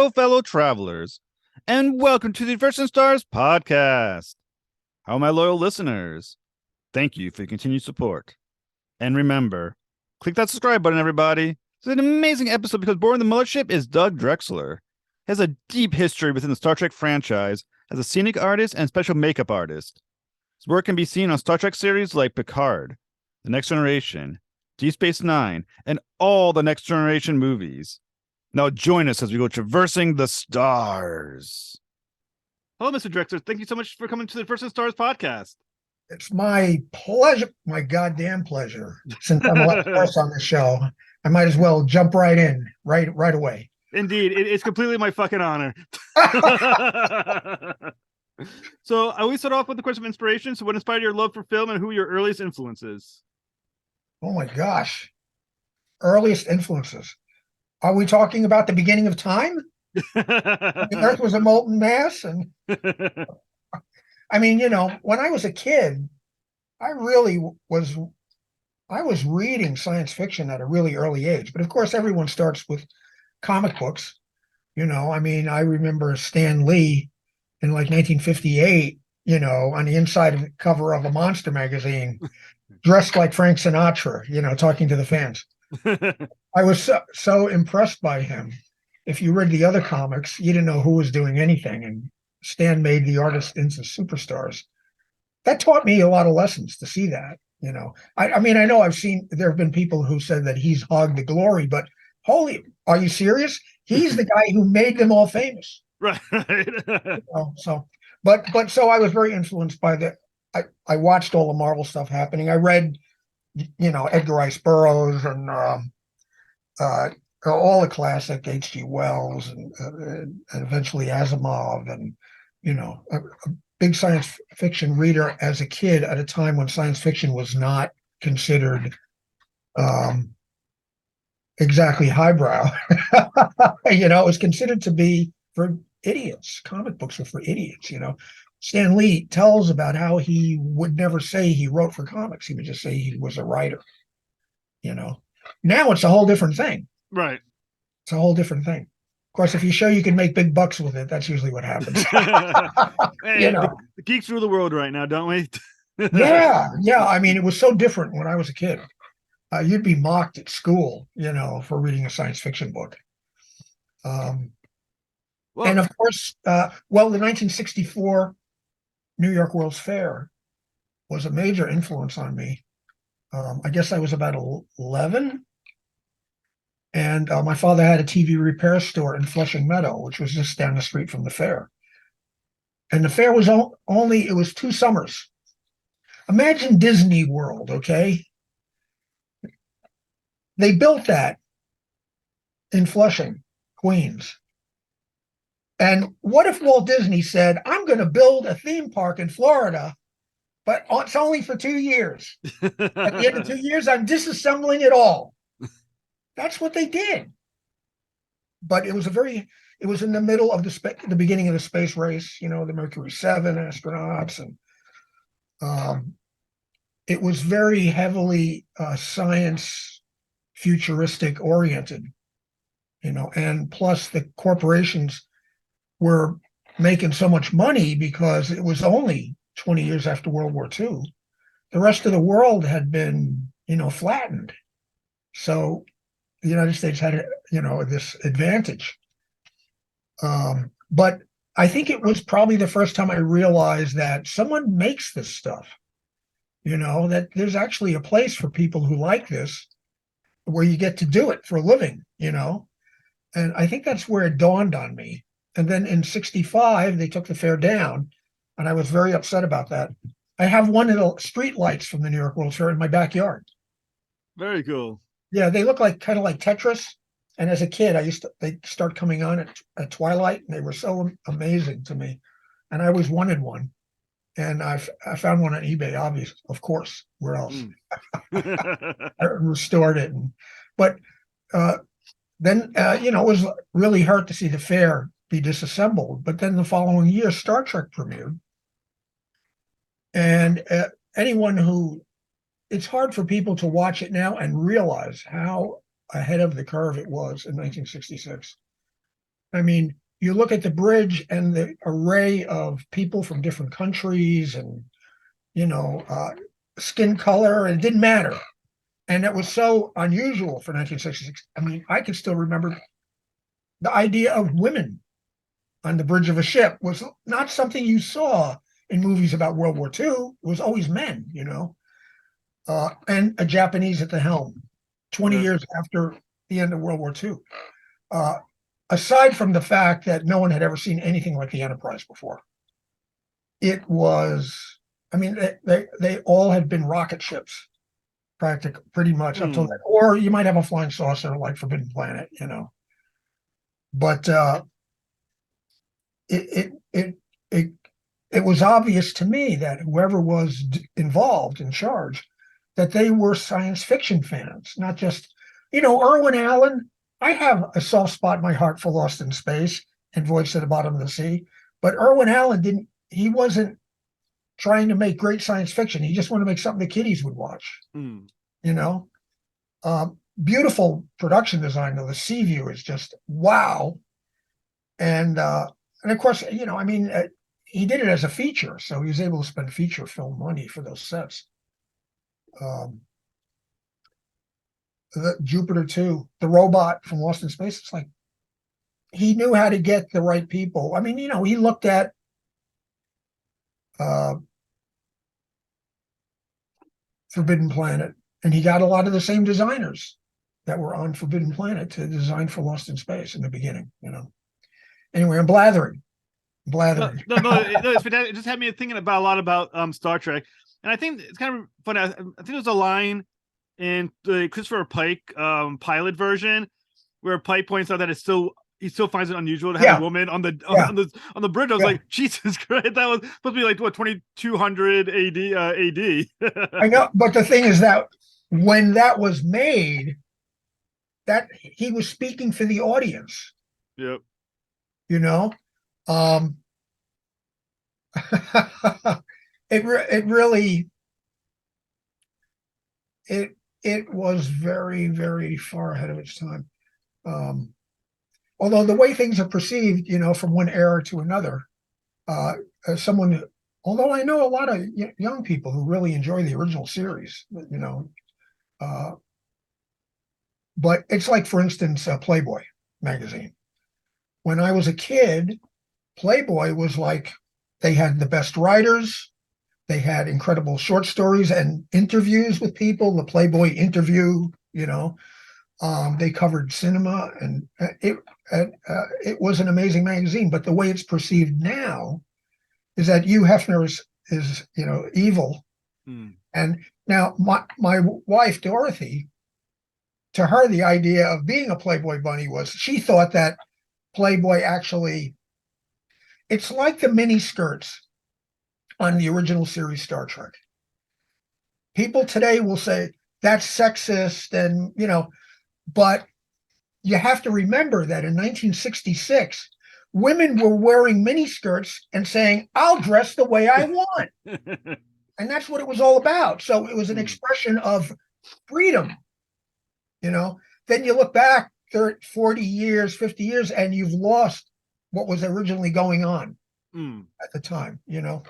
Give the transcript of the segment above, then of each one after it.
Hello, fellow travelers, and welcome to the First and Stars podcast. How, my loyal listeners, thank you for your continued support. And remember, click that subscribe button, everybody. It's an amazing episode because aboard the mothership is Doug Drexler. He has a deep history within the Star Trek franchise as a scenic artist and special makeup artist. His work can be seen on Star Trek series like Picard, The Next Generation, Deep Space Nine, and all the Next Generation movies. Now join us as we go traversing the stars. Hello, Mr. Drexler. Thank you so much for coming to the First and Stars podcast. It's my pleasure, my goddamn pleasure. Since I'm a first on the show, I might as well jump right in, right away. Indeed, it's completely my fucking honor. So I always start off with the question of inspiration. So what inspired your love for film and who were your earliest influences? Oh my gosh. Earliest influences. Are we talking about the beginning of time? The Earth was a molten mass. And I mean, when I was a kid, I was reading science fiction at a really early age. But of course, everyone starts with comic books. I mean, I remember Stan Lee in like 1958, on the inside of the cover of a Monster magazine, dressed like Frank Sinatra, talking to the fans. I was so impressed by him. If you read the other comics, you didn't know who was doing anything, and Stan made the artists into superstars. That taught me a lot of lessons to see that. I mean, I know there have been people who said that he's hogged the glory, but are you serious? He's the guy who made them all famous. Right. So I was very influenced by that. I watched all the Marvel stuff happening. I read, Edgar Rice Burroughs and all the classic H.G. Wells and eventually Asimov, and a big science fiction reader as a kid at a time when science fiction was not considered exactly highbrow. It was considered to be for idiots. Comic books were for idiots. Stan Lee tells about how he would never say he wrote for comics. He would just say he was a writer. Now it's a whole different thing. Right. It's a whole different thing. Of course, if you show you can make big bucks with it, that's usually what happens. Hey, the geeks rule the world right now, don't we? Yeah. I mean, it was so different when I was a kid. You'd be mocked at school, for reading a science fiction book. And of course, the 1964 New York World's Fair was a major influence on me. I guess I was about 11. And my father had a TV repair store in Flushing Meadow, which was just down the street from the fair. And the fair was it was 2 summers. Imagine Disney World, okay? They built that in Flushing, Queens. And what if Walt Disney said, I'm going to build a theme park in Florida, but it's only for 2 years. At the end of 2 years, I'm disassembling it all. That's what they did. But it was in the middle of the beginning of the space race, the Mercury 7 astronauts. And it was very heavily science futuristic oriented, and plus the corporations were making so much money because it was only 20 years after World War II. The rest of the world had been, flattened. So the United States had, this advantage. But I think it was probably the first time I realized that someone makes this stuff, that there's actually a place for people who like this, where you get to do it for a living, And I think that's where it dawned on me. And then in 1965, they took the fair down, and I was very upset about that. I have one of the street lights from the New York World's Fair in my backyard. Very cool. Yeah, they look kind of like Tetris. And as a kid, they'd start coming on at twilight, and they were so amazing to me. And I always wanted one. And I found one on eBay, obviously, of course. Where else? I restored it. But then, it was really hurt to see the fair be disassembled. But then the following year, Star Trek premiered. And it's hard for people to watch it now and realize how ahead of the curve it was in 1966. I mean, you look at the bridge and the array of people from different countries and, you know, skin color, and it didn't matter. And it was so unusual for 1966. I mean, I can still remember the idea of women on the bridge of a ship was not something you saw in movies about World War II. It was always men, you know, and a Japanese at the helm 20 Yeah. years after the end of World War II. Aside from the fact that no one had ever seen anything like the Enterprise before, it was, I mean, they all had been rocket ships, pretty much up till that. Or you might have a flying saucer like Forbidden Planet, you know. But it was obvious to me that whoever was involved in charge, that they were science fiction fans, not just, you know, Irwin Allen. I have a soft spot in my heart for Lost in Space and Voyage to the Bottom of the Sea, but Irwin Allen he wasn't trying to make great science fiction. He just wanted to make something the kiddies would watch, you know. Beautiful production design, though. The sea view is just wow. And of course, you know, I mean, he did it as a feature, so he was able to spend feature film money for those sets. The Jupiter 2, the robot from Lost in Space, it's like he knew how to get the right people. I mean, you know, he looked at Forbidden Planet, and he got a lot of the same designers that were on Forbidden Planet to design for Lost in Space in the beginning, you know. Anyway, I'm blathering. No, it's fantastic. It just had me thinking about a lot about Star Trek, and I think it's kind of funny. I think there's a line in the Christopher Pike pilot version where Pike points out that he still finds it unusual to have a woman on the bridge. I was like, Jesus Christ, that was supposed to be like what 2200 AD. I know, but the thing is that when that was made, that he was speaking for the audience. Yep. You know, it really was very, very far ahead of its time. Although the way things are perceived, you know, from one era to another, as someone, although I know a lot of young people who really enjoy the original series, you know, but it's like, for instance, Playboy magazine. When I was a kid, Playboy was like, they had the best writers, they had incredible short stories and interviews with people, the Playboy interview, you know. They covered cinema, and it was an amazing magazine. But the way it's perceived now is that Hugh Hefner is you know, evil. And now my wife Dorothy, to her, the idea of being a Playboy bunny was, she thought that Playboy actually, it's like the mini skirts on the original series Star Trek. People today will say that's sexist, and you know, but you have to remember that in 1966, women were wearing mini skirts and saying, "I'll dress the way I want," and that's what it was all about. So it was an expression of freedom, you know. Then you look back 30, 40 years, 50 years, and you've lost what was originally going on at the time, you know.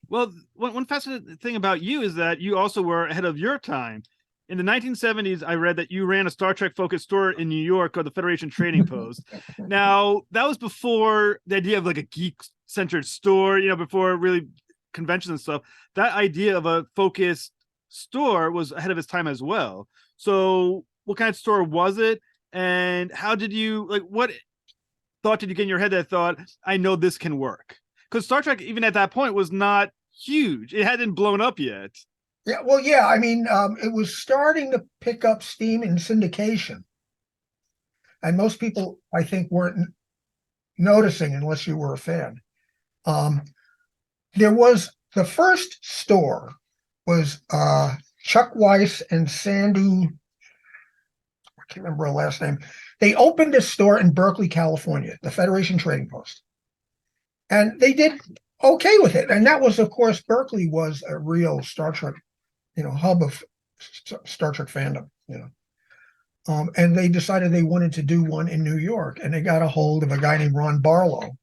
Well, one fascinating thing about you is that you also were ahead of your time. In the 1970s, I read that you ran a Star Trek focused store in New York called the Federation Trading Post. Now, that was before the idea of like a geek centered store, you know, before really conventions and stuff. That idea of a focused store was ahead of its time as well. So what kind of store was it? And how did you, like, what thought did you get in your head that thought, I know this can work? Because Star Trek, even at that point, was not huge. It hadn't blown up yet. Yeah, well, yeah. I mean, it was starting to pick up steam in syndication, and most people, I think, weren't noticing unless you were a fan. There was the first store was Chuck Weiss and Sandy. I can't remember her last name. They opened a store in Berkeley, California, the Federation Trading Post, and they did okay with it. And that was, of course, Berkeley was a real Star Trek, you know, hub of Star Trek fandom, you know. And they decided they wanted to do one in New York, and they got a hold of a guy named Ron Barlow,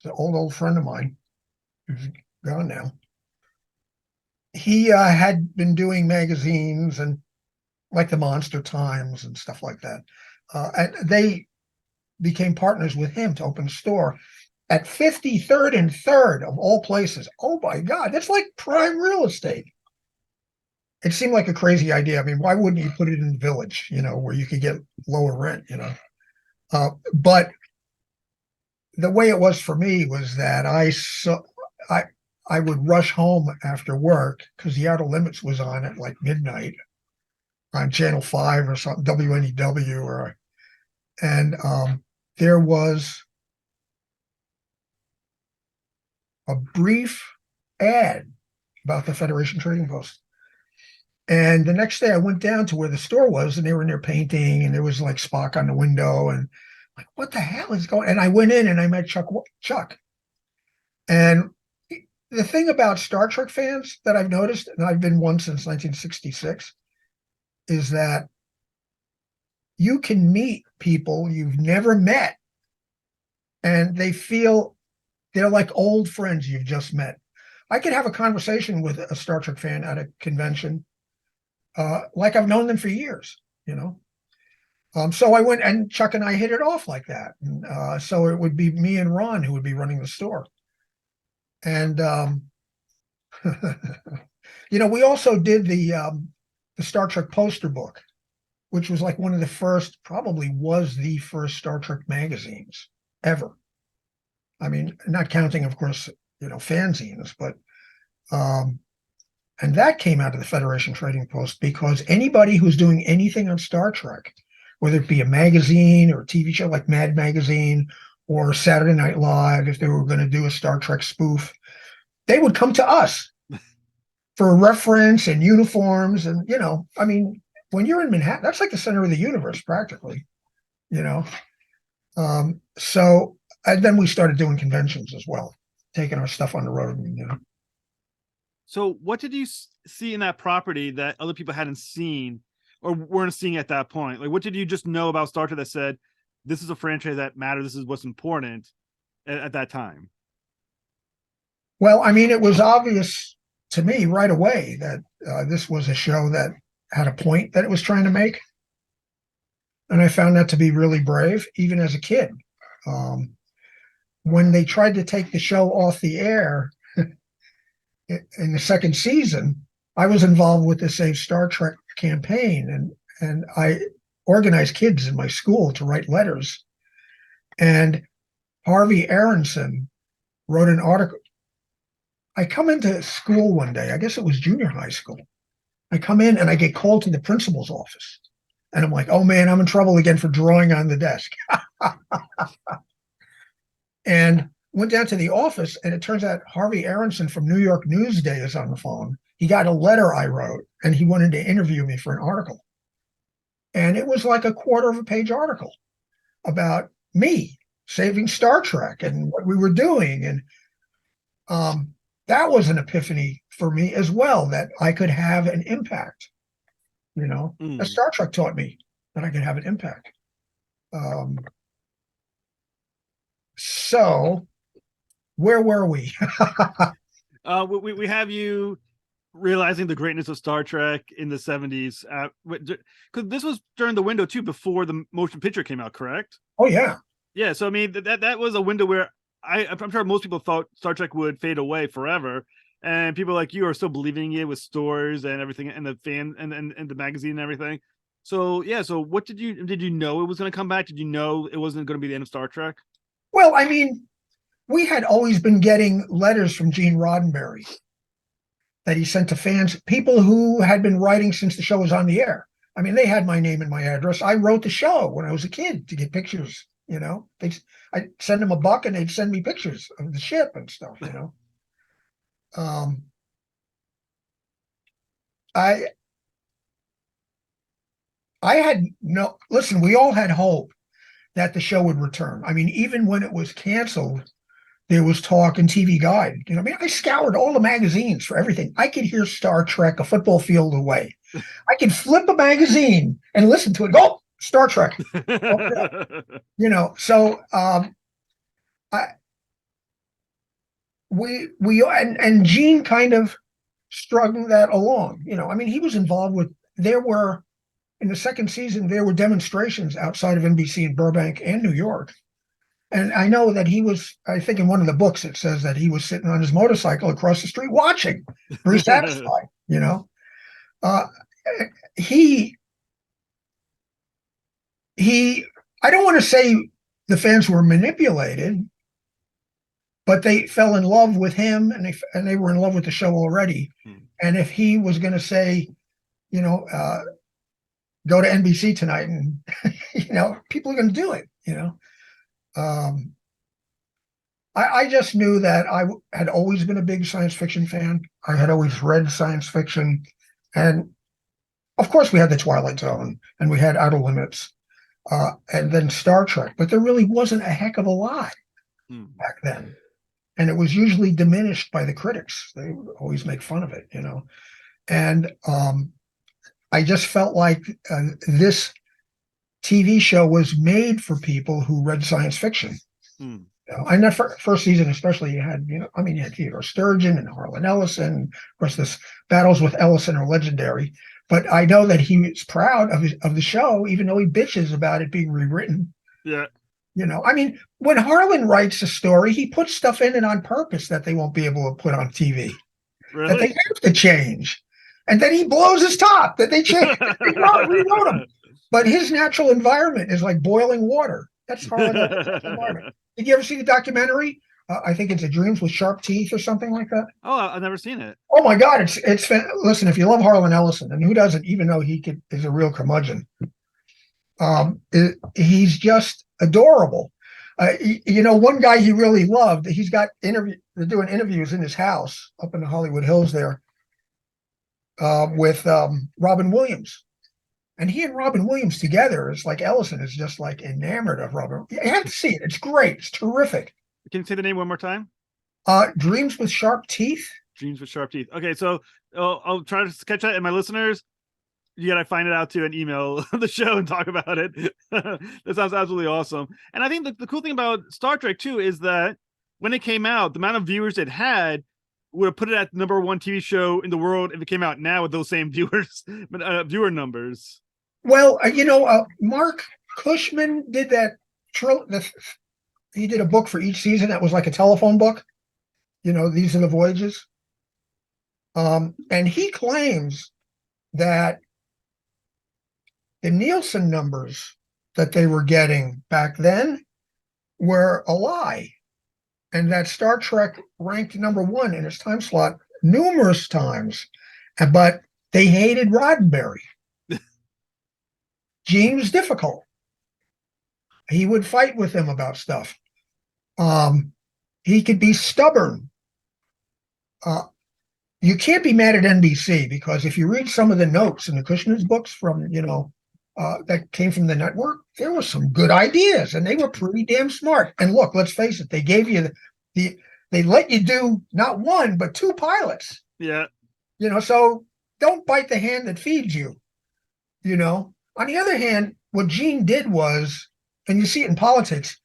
an old friend of mine who's gone now. He had been doing magazines and like the Monster Times and stuff like that. And they became partners with him to open a store at 53rd and 3rd of all places. Oh my God, that's like prime real estate. It seemed like a crazy idea. I mean, why wouldn't you put it in the Village, where you could get lower rent, But the way it was for me was that I would rush home after work because the Outer Limits was on at like midnight on Channel 5 or something, WNEW, and there was a brief ad about the Federation Trading Post. And the next day I went down to where the store was, and they were in there painting, and there was like Spock on the window, and like, what the hell is going on? And I went in and I met Chuck. And the thing about Star Trek fans that I've noticed, and I've been one since 1966, is that you can meet people you've never met, and they feel they're like old friends you've just met. I could have a conversation with a Star Trek fan at a convention, like I've known them for years, So I went, and Chuck and I hit it off like that. And, so it would be me and Ron who would be running the store. And, we also did the Star Trek poster book, which was like one of the first, probably was the first Star Trek magazines ever. I mean, not counting, of course, fanzines, but, and that came out of the Federation Trading Post because anybody who's doing anything on Star Trek, whether it be a magazine or a TV show like Mad Magazine or Saturday Night Live, if they were going to do a Star Trek spoof, they would come to us for a reference and uniforms. And, I mean, when you're in Manhattan, that's like the center of the universe, practically, So, and then we started doing conventions as well, taking our stuff on the road, So what did you see in that property that other people hadn't seen or weren't seeing at that point? Like, what did you just know about Star Trek that said, this is a franchise that matters, this is what's important at that time? Well, I mean, it was obvious to me right away that this was a show that had a point that it was trying to make. And I found that to be really brave, even as a kid. When they tried to take the show off the air in the second season, I was involved with the Save Star Trek campaign, and I organized kids in my school to write letters. And Harvey Aronson wrote an article. I come into school one day, I guess it was junior high school. I come in and I get called to the principal's office. And I'm like, oh man, I'm in trouble again for drawing on the desk. And went down to the office, and it turns out Harvey Aronson from New York Newsday is on the phone. He got a letter I wrote, and he wanted to interview me for an article. And it was like a quarter of a page article about me saving Star Trek and what we were doing. And that was an epiphany for me as well, that I could have an impact. As Star Trek taught me that I could have an impact. So where were we? We have you realizing the greatness of Star Trek in the 70s, because this was during the window too, before the motion picture came out, correct? Oh yeah. So I mean, that was a window where I'm sure most people thought Star Trek would fade away forever, and people like you are still believing it with stores and everything, and the fan and the magazine and everything. So so what did you know it was going to come back? Did you know it wasn't going to be the end of Star Trek? Well, I mean, we had always been getting letters from Gene Roddenberry that he sent to fans, people who had been writing since the show was on the air. I mean, they had my name and my address. I wrote the show when I was a kid to get pictures, I'd send them $1 and they'd send me pictures of the ship and stuff, I had listen, we all had hope that the show would return. I mean, even when it was canceled, there was talk in TV Guide. I mean, I scoured all the magazines for everything. I could hear Star Trek a football field away. I could flip a magazine and listen to it. Go, Star Trek. So and Gene kind of strung that along. I mean, he was involved with. There were in the second season there were demonstrations outside of NBC in Burbank and New York. And I know that he was, I think in one of the books, it says that he was sitting on his motorcycle across the street watching, very satisfied, he, I don't want to say the fans were manipulated, but they fell in love with him and they were in love with the show already. And if he was going to say, go to NBC tonight and, people are going to do it, I just knew that I had always been a big science fiction fan. I had always read science fiction. And of course we had the Twilight Zone and we had Outer Limits and then Star Trek, but there really wasn't a heck of a lot back then. And it was usually diminished by the critics. They would always make fun of it, And I just felt like this TV show was made for people who read science fiction. And that first season, especially, you had, you had Theodore Sturgeon and Harlan Ellison. Of course, this battles with Ellison are legendary. But I know that he was proud of the show, even though he bitches about it being rewritten. Yeah. When Harlan writes a story, he puts stuff in it on purpose that they won't be able to put on TV. Really? That they have to change. And then he blows his top that they changed. They rewrote him. But his natural environment is like boiling water. That's Harlan Ellison's environment. Did you ever see the documentary? I think it's A Dreams with Sharp Teeth or something like that. Oh, I've never seen it. Oh my God, it's listen. If you love Harlan Ellison, and who doesn't, even though is a real curmudgeon, he's just adorable. One guy he really loved. He's got they're doing interviews in his house up in the Hollywood Hills there with Robin Williams. And he and Robin Williams together is like Ellison is just like enamored of Robin. You have to see it. It's great. It's terrific. Can you say the name one more time? Dreams with Sharp Teeth. Dreams with Sharp Teeth. Okay, so I'll try to catch that. And my listeners, you gotta find it out too and email the show and talk about it. That sounds absolutely awesome. And I think the cool thing about Star Trek too is that when it came out, the amount of viewers it had would have put it at the #1 TV show in the world if it came out now with those same viewer numbers. Well, Mark Cushman did that. He did a book for each season that was like a telephone book. These are the voyages. And he claims that the Nielsen numbers that they were getting back then were a lie, and that Star Trek ranked #1 in its time slot numerous times, but they hated Roddenberry. Gene was difficult. He would fight with him about stuff. He could be stubborn. You can't be mad at NBC because if you read some of the notes in the Cushman's books from, that came from the network, there were some good ideas and they were pretty damn smart. And look, let's face it, they gave you they let you do not one, but 2 pilots. Yeah. So don't bite the hand that feeds you, On the other hand, what Gene did was, and you see it in politics,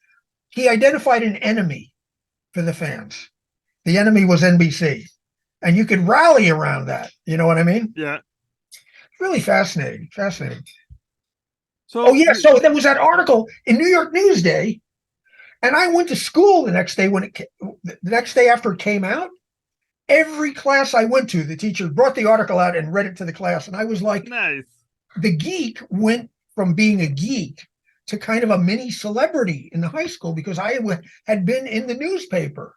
he identified an enemy for the fans. The enemy was NBC. And you could rally around that. You know what I mean? Yeah. Really fascinating. Fascinating. So there was that article in New York Newsday, and I went to school the next day the next day after it came out. Every class I went to, the teacher brought the article out and read it to the class. And I was like, nice. The geek went from being a geek to kind of a mini celebrity in the high school because I had been in the newspaper.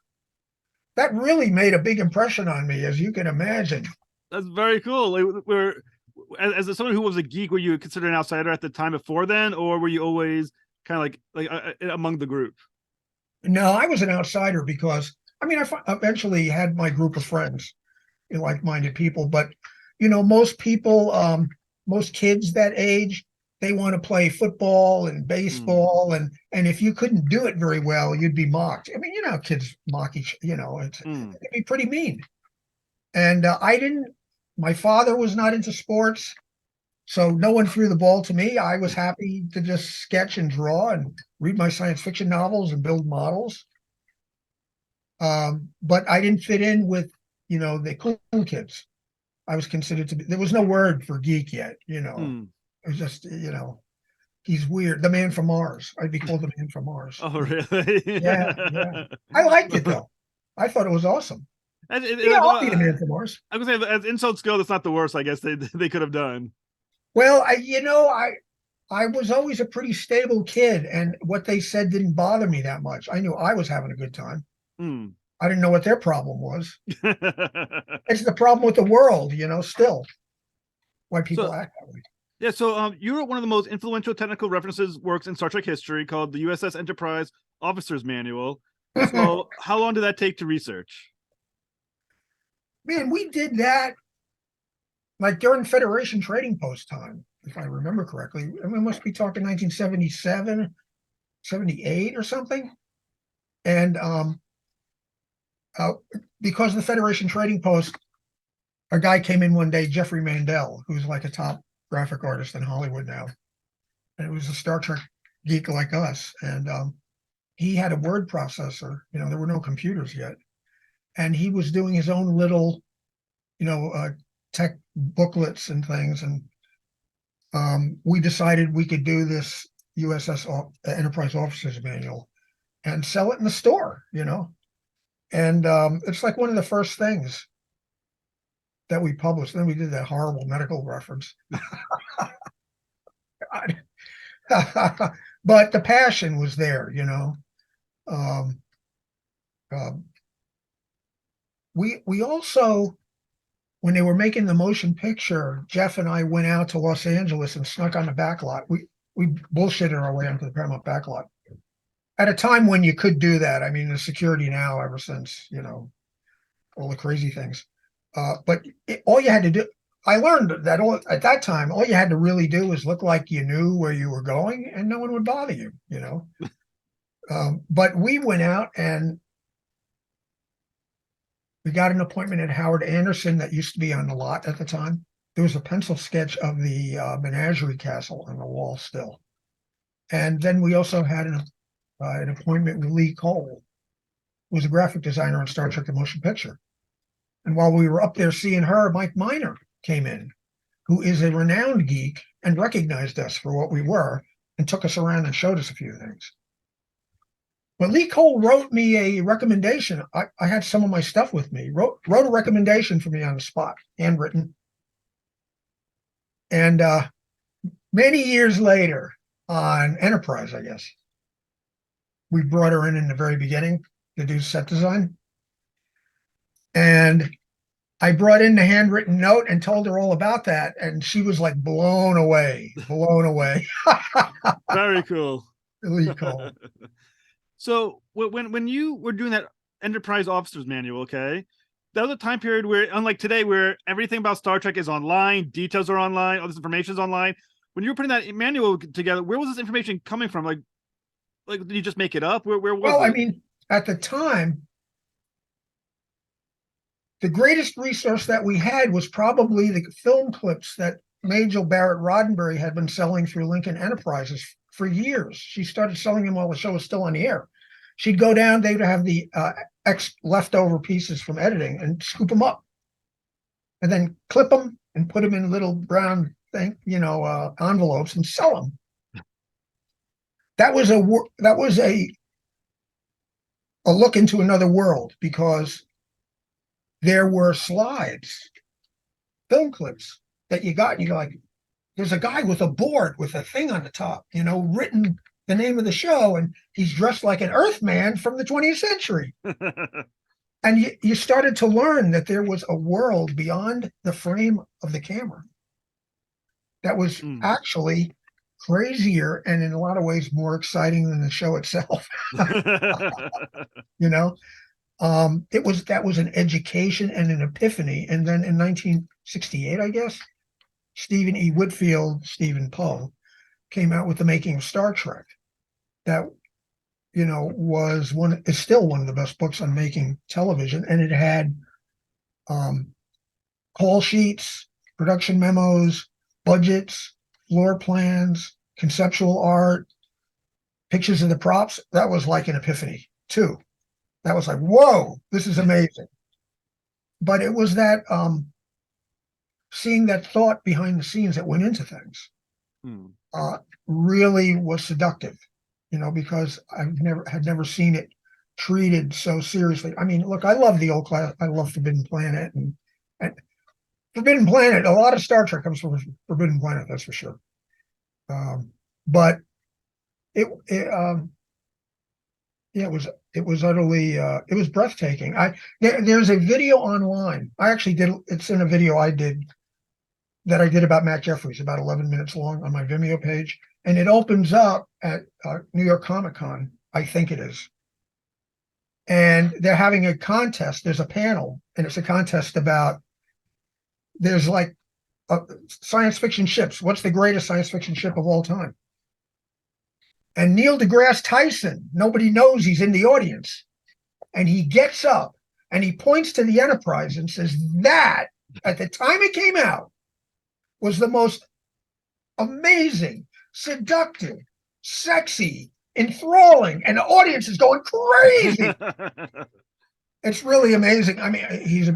That really made a big impression on me, as you can imagine. That's very cool. Like, as someone who was a geek, were you considered an outsider at the time before then, or were you always kind of like among the group? No, I was an outsider because I eventually had my group of friends, like-minded people. But most people, most kids that age, they want to play football and baseball, and if you couldn't do it very well, you'd be mocked. I mean, you know how kids mock each, you know, it'd be pretty mean. And I didn't. My father was not into sports, so no one threw the ball to me. I was happy to just sketch and draw and read my science fiction novels and build models. But I didn't fit in with, you know, the cool kids. I was considered to be, there was no word for geek yet, you know. It was just, you know, he's weird. The man from Mars. I'd be called the man from Mars. Oh, really? Yeah. I liked it though. I thought it was awesome. I'll be the man from Mars. I was gonna say, as insults go, that's not the worst, I guess they could have done. Well, I was always a pretty stable kid, and what they said didn't bother me that much. I knew I was having a good time. I didn't know what their problem was. It's the problem with the world, you know, still. Why people act that way. Yeah, so you wrote one of the most influential technical references works in Star Trek history called the USS Enterprise Officer's Manual. So how long did that take to research? Man, we did that like during Federation Trading Post time, if I remember correctly. I mean, we must be talking 1977, 78 or something. And because the Federation Trading Post, a guy came in one day, Jeffrey Mandel, who's like a top graphic artist in Hollywood now. And it was a Star Trek geek like us. And he had a word processor. You know, there were no computers yet. And he was doing his own little, you know, tech booklets and things. And we decided we could do this USS Enterprise Officer's Manual and sell it in the store, you know. And it's like one of the first things that we published. Then we did that horrible medical reference. But the passion was there, you know. We also, when they were making the motion picture, Jeff and I went out to Los Angeles and snuck on the back lot. We bullshitted our way onto the Paramount back lot at a time when you could do that. I mean, the security now, ever since, you know, all the crazy things. But all you had to do, I learned that at that time, all you had to really do was look like you knew where you were going, and no one would bother you, you know. But we went out and we got an appointment at Howard Anderson that used to be on the lot at the time. There was a pencil sketch of the Menagerie Castle on the wall still. And then we also had an appointment with Lee Cole, who was a graphic designer on Star Trek The Motion Picture. And while we were up there seeing her, Mike Miner came in, who is a renowned geek and recognized us for what we were and took us around and showed us a few things. But Lee Cole wrote me a recommendation. I had some of my stuff with me, wrote a recommendation for me on the spot, handwritten. And many years later on Enterprise, I guess, we brought her in the very beginning to do set design. And I brought in the handwritten note and told her all about that. And she was like blown away. Very cool. Lee Cole. So when you were doing that Enterprise Officer's Manual, okay, that was a time period where, unlike today, where everything about Star Trek is online, details are online, all this information is online. When you were putting that manual together, where was this information coming from? Like did you just make it up? Where was it? Well, I mean, at the time, the greatest resource that we had was probably the film clips that Majel Barrett Roddenberry had been selling through Lincoln Enterprises for years. She started selling them while the show was still on the air. She'd go down, they'd have the leftover pieces from editing and scoop them up and then clip them and put them in little brown envelopes and sell them. That was a look into another world, because there were slides, film clips that you got, and you're like, there's a guy with a board with a thing on the top, you know, written the name of the show, and he's dressed like an Earthman from the 20th century. And you started to learn that there was a world beyond the frame of the camera that was actually crazier and in a lot of ways more exciting than the show itself. You know, that was an education and an epiphany. And then in 1968, I guess, Stephen E. Whitfield, Stephen Poe, came out with The Making of Star Trek. That, is still one of the best books on making television. And it had call sheets, production memos, budgets, floor plans, conceptual art, pictures of the props. That was like an epiphany too. That was like, whoa, this is amazing. But it was that seeing that thought behind the scenes that went into things really was seductive, because had never seen it treated so seriously. I mean, look, I love the old class. I love Forbidden Planet and Forbidden Planet. A lot of Star Trek comes from Forbidden Planet, that's for sure. But it was utterly it was breathtaking. There's a video online. I actually did. It's in a video I did about Matt Jeffries, about 11 minutes long, on my Vimeo page, and it opens up at New York Comic Con, I think it is, and they're having a contest. There's a panel, and it's a contest about. There's like science fiction ships. What's the greatest science fiction ship of all time? And Neil deGrasse Tyson, nobody knows he's in the audience. And he gets up and he points to the Enterprise and says, that, at the time it came out, was the most amazing, seductive, sexy, enthralling, and the audience is going crazy. It's really amazing. I mean, he's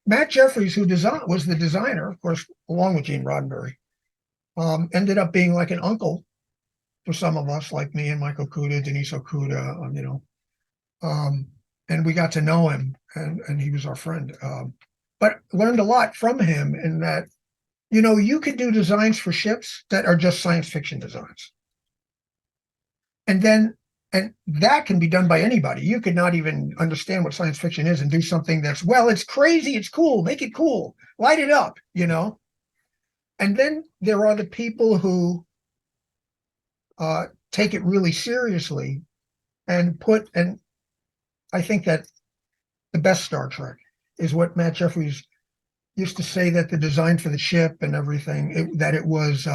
Matt Jeffries, who was the designer, of course, along with Gene Roddenberry, ended up being like an uncle for some of us, like me and Mike Okuda, Denise Okuda, and we got to know him, and he was our friend. But learned a lot from him in that, you could do designs for ships that are just science fiction designs. And that can be done by anybody. You could not even understand what science fiction is and do something that's, well, it's crazy, it's cool, make it cool, light it up, And then there are the people who take it really seriously and I think that the best Star Trek is what Matt Jeffries used to say, that the design for the ship and everything, that it was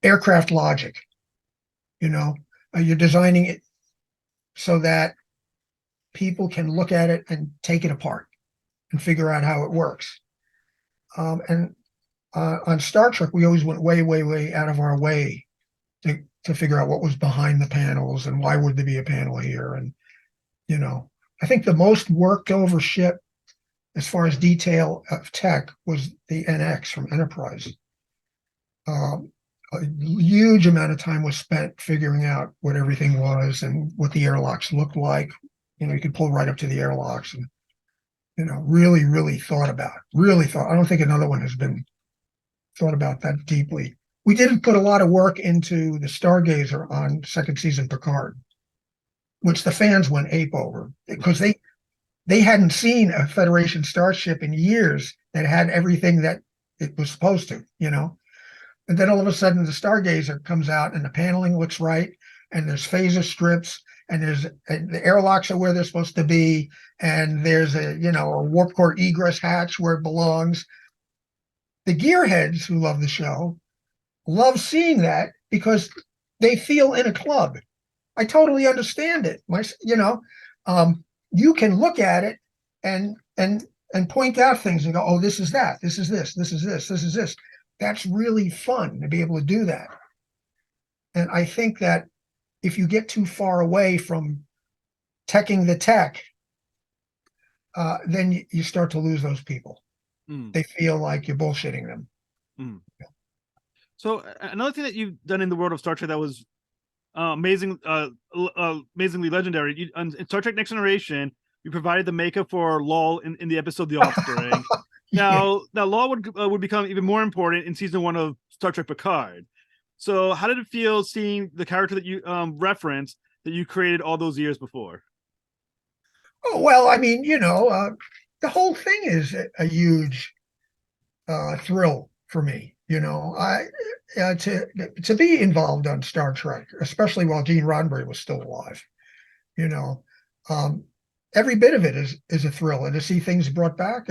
aircraft logic. You're designing it so that people can look at it and take it apart and figure out how it works. And on Star Trek, we always went way, way, way out of our way to figure out what was behind the panels and why would there be a panel here. And, I think the most worked over ship as far as detail of tech was the NX from Enterprise. A huge amount of time was spent figuring out what everything was and what the airlocks looked like. You could pull right up to the airlocks and, really, really thought about. I don't think another one has been thought about that deeply. We did put a lot of work into the Stargazer on second season Picard, which the fans went ape over because they hadn't seen a Federation starship in years that had everything that it was supposed to, And then all of a sudden the Stargazer comes out and the paneling looks right, and there's phaser strips, and the airlocks are where they're supposed to be, and there's a warp core egress hatch where it belongs. The gearheads who love the show love seeing that because they feel in a club. I totally understand it. You can look at it and point out things and go, oh, this is that, this is this, this is this, this is this. That's really fun to be able to do that. And I think that if you get too far away from teching the tech, then you start to lose those people. They feel like you're bullshitting them. So another thing that you've done in the world of Star Trek that was amazingly legendary, in Star Trek Next Generation, you provided the makeup for Lal in the episode The Offspring. Now Lal would become even more important in season 1 of Star Trek Picard. So how did it feel seeing the character that you referenced that you created all those years before? Oh, well, I mean, the whole thing is a huge thrill for me. To be involved on Star Trek, especially while Gene Roddenberry was still alive, every bit of it is a thrill, and to see things brought back.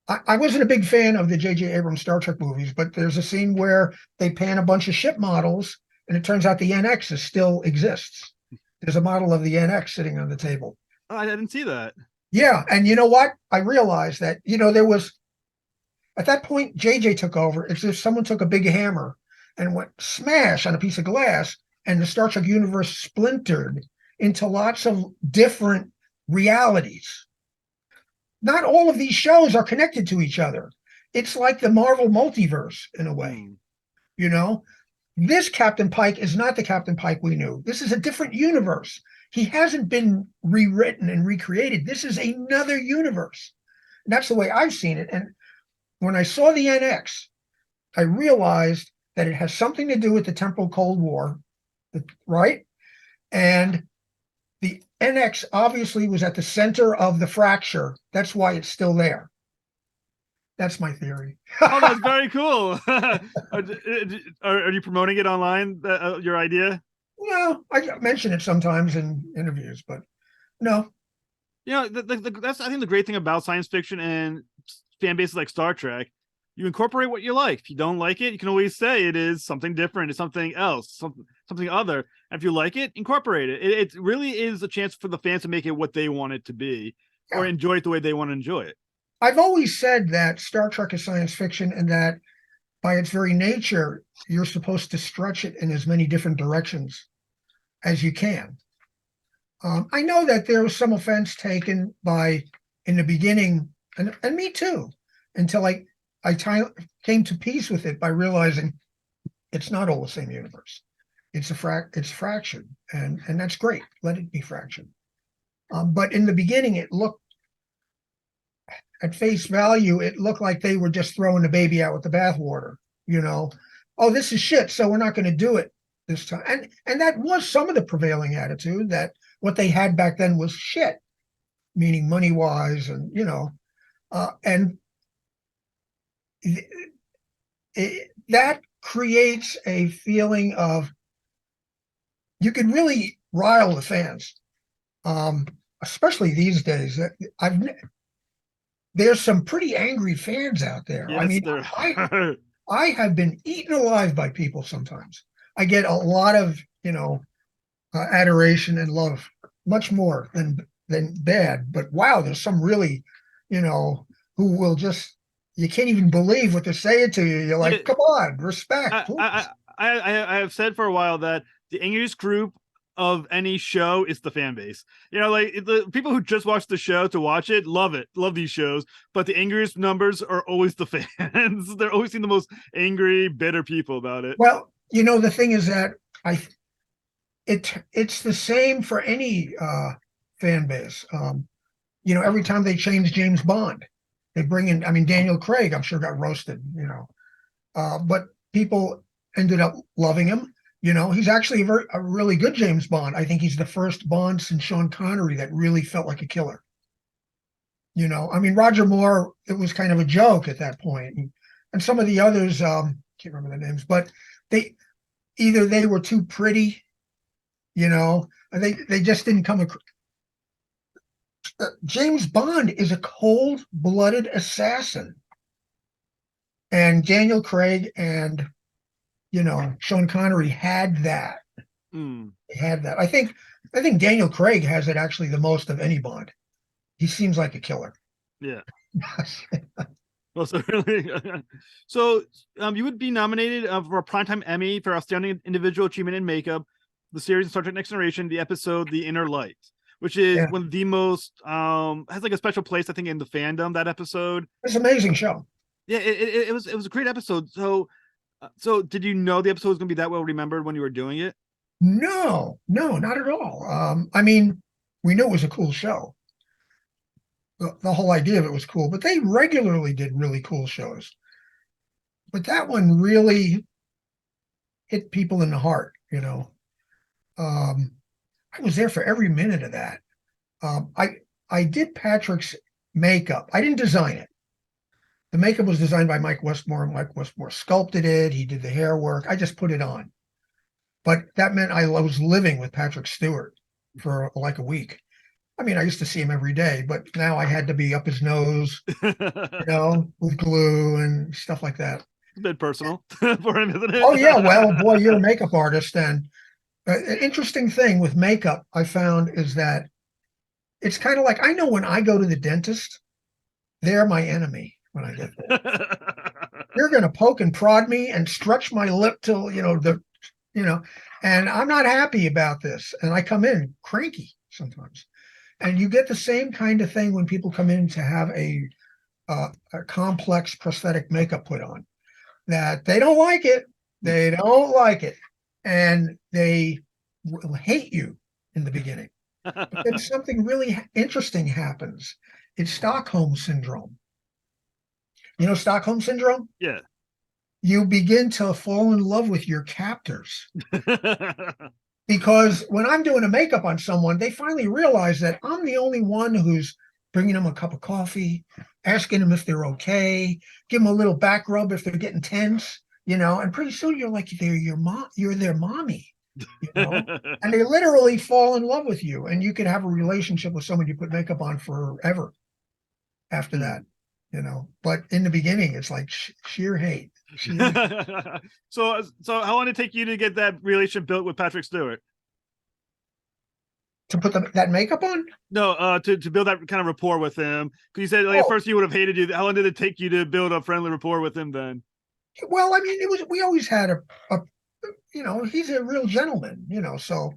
I wasn't a big fan of the J.J. Abrams Star Trek movies, but there's a scene where they pan a bunch of ship models, and it turns out the NX still exists. There's a model of the NX sitting on the table. Oh, I didn't see that. Yeah, and you know what? I realized that, there was, at that point, JJ took over. It's as if someone took a big hammer and went smash on a piece of glass, and the Star Trek universe splintered into lots of different realities. Not all of these shows are connected to each other. It's like the Marvel multiverse in a way. You know, this Captain Pike is not the Captain Pike we knew. This is a different universe. He hasn't been rewritten and recreated. This is another universe. And that's the way I've seen it. And when I saw the NX, I realized that it has something to do with the temporal Cold War, right? And the NX obviously was at the center of the fracture. That's why it's still there. That's my theory. Oh, that's very cool. Are you promoting it online, your idea? No, I mention it sometimes in interviews, but no. That's, I think, the great thing about science fiction and fan bases like Star Trek. You incorporate what you like. If you don't like it, you can always say it is something different, it's something else, something other. And if you like it, incorporate it. It really is a chance for the fans to make it what they want it to be, or enjoy it the way they want to enjoy it. I've always said that Star Trek is science fiction, and that by its very nature, you're supposed to stretch it in as many different directions as you can. I know that there was some offense taken in the beginning, and me too, until I came to peace with it by realizing it's not all the same universe. It's fraction, and that's great. Let it be fraction. But in the beginning, it looked, at face value, it looked like they were just throwing the baby out with the bathwater. Oh, this is shit, so we're not going to do it this time. And that was some of the prevailing attitude, that what they had back then was shit, meaning money-wise, and and that creates a feeling of, you could really rile the fans, especially these days. There's some pretty angry fans out there. Yes, I mean, I have been eaten alive by people sometimes. I get a lot of, adoration and love, much more than bad. But wow, there's some really, who will just, you can't even believe what they're saying to you. You're like, come on, respect. I have said for a while that the angriest group of any show is the fan base. Like the people who just watch the show to watch it love these shows, but the angriest numbers are always the fans. They're always seeing the most angry, bitter people about it. Well, the thing is that it's the same for any fan base. Every time they change James Bond, they bring in, Daniel Craig, I'm sure, got roasted, but people ended up loving him. He's actually a really good James Bond. I think he's the first Bond since Sean Connery that really felt like a killer. Roger Moore, it was kind of a joke at that point. And some of the others, can't remember the names, but they were too pretty, they just didn't come across. James Bond is a cold-blooded assassin. And Daniel Craig and Sean Connery had that. They had that. I think Daniel Craig has it actually the most of any Bond. He seems like a killer. Yeah. Well, so you would be nominated for a Primetime Emmy for Outstanding Individual Achievement in Makeup, the series Star Trek Next Generation, the episode The Inner Light, which is one of the most has like a special place, I think, in the fandom. That episode. It's an amazing show. Yeah, it was a great episode. So did you know the episode was going to be that well remembered when you were doing it? No, not at all. We knew it was a cool show. The whole idea of it was cool, but they regularly did really cool shows. But that one really hit people in the heart, I was there for every minute of that. I did Patrick's makeup. I didn't design it. The makeup was designed by Mike Westmore. Mike Westmore sculpted it. He did the hair work. I just put it on. But that meant I was living with Patrick Stewart for like a week. I mean, I used to see him every day, but now I had to be up his nose, with glue and stuff like that. A bit personal for him, isn't it? Oh yeah, well, boy, you're a makeup artist, and an interesting thing with makeup I found is that it's kind of like I know when I go to the dentist, they're my enemy when I get there. You're going to poke and prod me and stretch my lip till and I'm not happy about this, and I come in cranky sometimes. And you get the same kind of thing when people come in to have a complex prosthetic makeup put on, that they don't like it. They don't like it. And they will hate you in the beginning. But then something really interesting happens. It's Stockholm syndrome. You know Stockholm syndrome? Yeah. You begin to fall in love with your captors. Because when I'm doing a makeup on someone, they finally realize that I'm the only one who's bringing them a cup of coffee, asking them if they're okay, give them a little back rub if they're getting tense, and pretty soon you're like, they're your mom, you're their mommy, and they literally fall in love with you, and you can have a relationship with someone you put makeup on forever after that, but in the beginning, it's like sheer hate. So how long did it take you to get that relationship built with Patrick Stewart? To put that makeup on? No, to build that kind of rapport with him. Because you said at first he would have hated you. How long did it take you to build a friendly rapport with him then? Well, I mean, we always had he's a real gentleman, so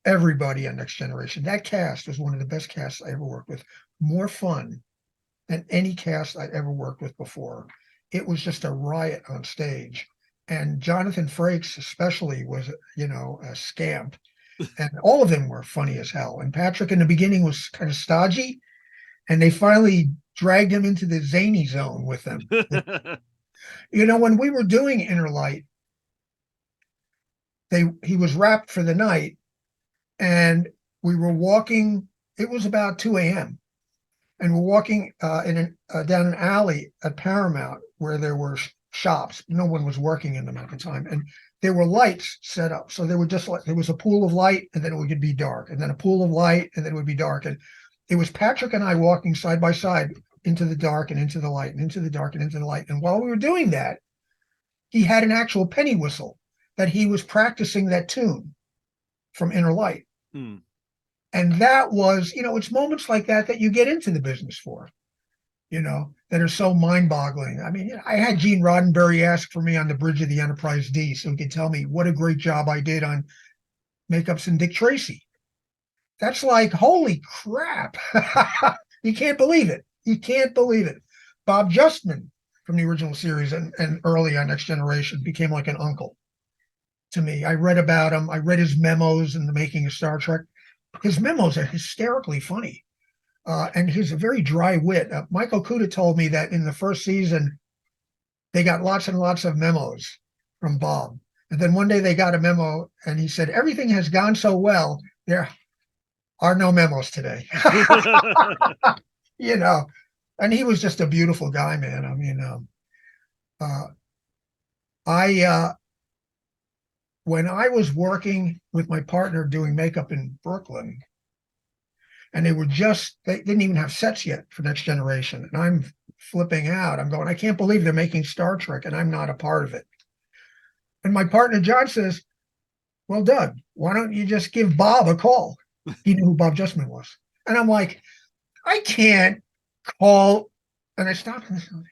everybody on Next Generation, that cast was one of the best casts I ever worked with. More fun than any cast I'd ever worked with before. It was just a riot on stage. And Jonathan Frakes especially was, a scamp. And all of them were funny as hell. And Patrick in the beginning was kind of stodgy. And they finally dragged him into the zany zone with them. When we were doing Inner Light, he was wrapped for the night. And we were walking, it was about 2 a.m. And we're walking down an alley at Paramount where there were shops. No one was working in them at the time. And there were lights set up. So there was a pool of light, and then it would be dark, and then a pool of light, and then it would be dark. And it was Patrick and I walking side by side into the dark and into the light and into the dark and into the light. And while we were doing that, he had an actual penny whistle that he was practicing that tune from Inner Light. And that was, it's moments like that you get into the business for, that are so mind-boggling. I mean, I had Gene Roddenberry ask for me on the bridge of the Enterprise D so he could tell me what a great job I did on makeups and Dick Tracy. That's like, holy crap. You can't believe it. You can't believe it. Bob Justman from the original series and early on Next Generation became like an uncle to me. I read about him. I read his memos in the making of Star Trek. His memos are hysterically funny. And he's a very dry wit. Michael Kuda told me that in the first season, they got lots and lots of memos from Bob. And then one day they got a memo and he said, everything has gone so well, there are no memos today. And he was just a beautiful guy, man. I mean, when I was working with my partner doing makeup in Brooklyn, and they didn't even have sets yet for Next Generation. And I'm flipping out. I'm going, I can't believe they're making Star Trek and I'm not a part of it. And my partner, John, says, well, Doug, why don't you just give Bob a call? He knew who Bob Justman was. And I'm like, I can't call. And I stopped and I said,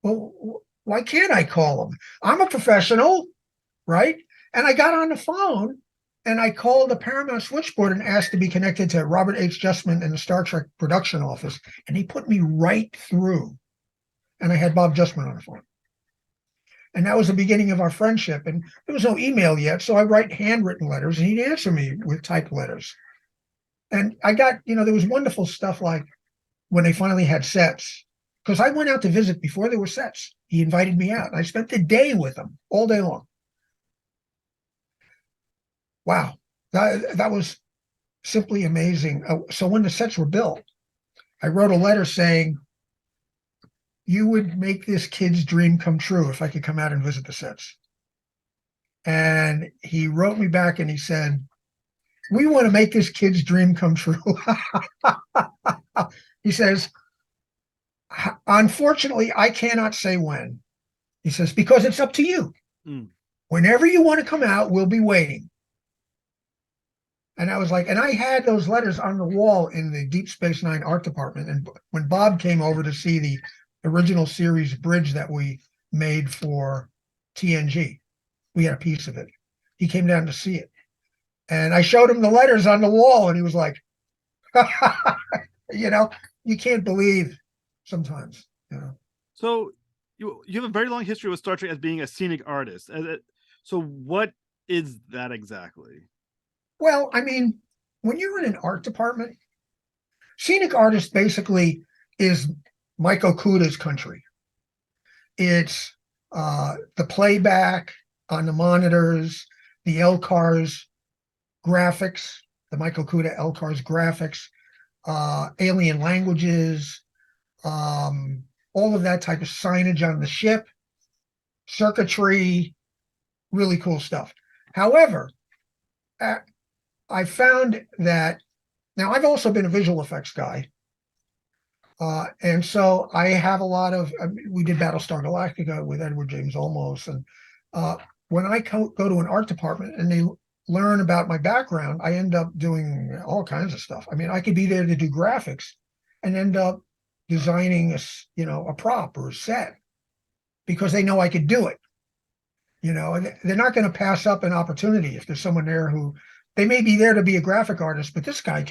well, why can't I call him? I'm a professional, right? And I got on the phone and I called the Paramount switchboard and asked to be connected to Robert H. Justman in the Star Trek production office. And he put me right through. And I had Bob Justman on the phone. And that was the beginning of our friendship. And there was no email yet. So I write handwritten letters and he'd answer me with typed letters. And I got, there was wonderful stuff like when they finally had sets. Because I went out to visit before there were sets. He invited me out. I spent the day with him all day long. Wow, that was simply amazing. So when the sets were built, I wrote a letter saying, you would make this kid's dream come true if I could come out and visit the sets. And he wrote me back and he said, we want to make this kid's dream come true. He says, unfortunately, I cannot say when. He says, because it's up to you. Mm. Whenever you want to come out, we'll be waiting. And I was like, and I had those letters on the wall in the Deep Space Nine art department. And when Bob came over to see the original series bridge that we made for TNG, we had a piece of it. He came down to see it. And I showed him the letters on the wall, and he was like, you know, you can't believe sometimes, you know. So you have a very long history with Star Trek as being a scenic artist. So what is that exactly? Well, I mean, when you're in an art department, scenic artist basically is Mike Okuda's country. It's the playback on the monitors, the LCARS graphics, the Mike Okuda LCARS graphics, alien languages, all of that type of signage on the ship, circuitry, really cool stuff. However, I found that now I've also been a visual effects guy. And so I have a lot of, we did Battlestar Galactica with Edward James Olmos. And when I go to an art department and they learn about my background, I end up doing all kinds of stuff. I mean, I could be there to do graphics and end up designing a prop or a set because they know I could do it. And they're not going to pass up an opportunity if there's someone there who, they may be there to be a graphic artist, but this guy